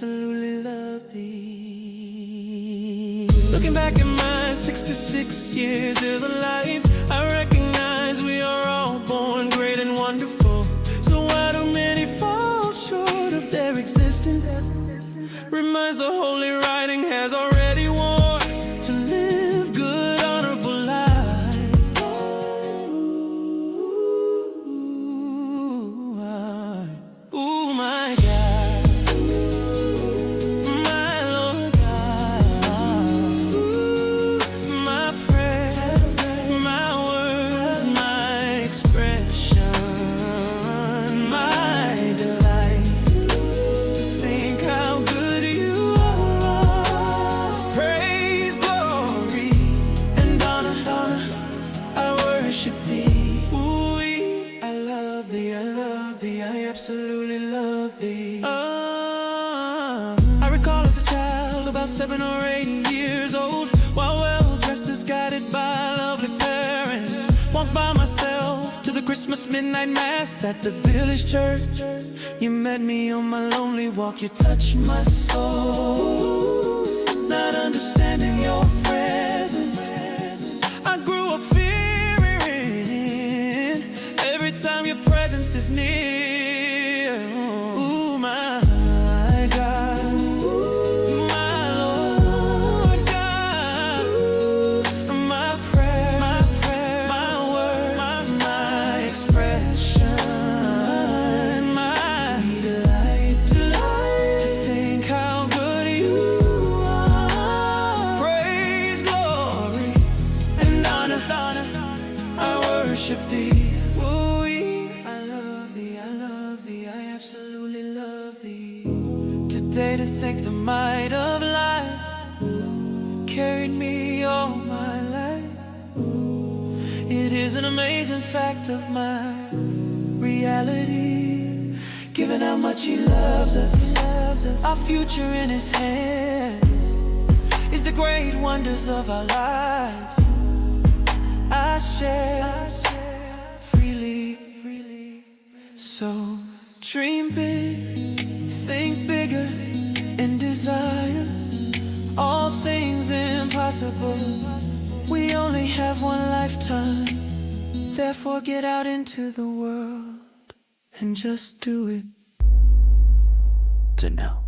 absolutely love thee. Looking back at my 66 years of life, I recognize we are all born great and wonderful. So why do many fall short of their existence? Reminds the holy writing has already warned to live good, honorable life. Ooh, my God, my Lord God, my prayer, my words, my expression, my delight, to think how good you are. Praise, glory, and honor, I worship thee. Ooh, I love thee, I love thee, I absolutely love thee. I recall as a child, about 7 or 8 years old, while well dressed as guided by lovely parents, walked by myself to the Christmas midnight mass at the village church. You met me on my lonely walk, you touched my soul, not understanding your presence. I grew up fearing every time your presence is near. Ooh, my God, my Lord God, my prayer, my words, my expression, my delight, to think how good you are. Praise, glory, and honor, I worship thee. Ooh, I love thee, I love thee, I absolutely love thee. Today to think the might of life carried me all my life. It is an amazing fact of my reality, given how much He loves us. Our future in His hands is the great wonders of our lives. I share freely. So dream big, think bigger, and desire all things impossible. We only have one lifetime, therefore get out into the world and just do it to know.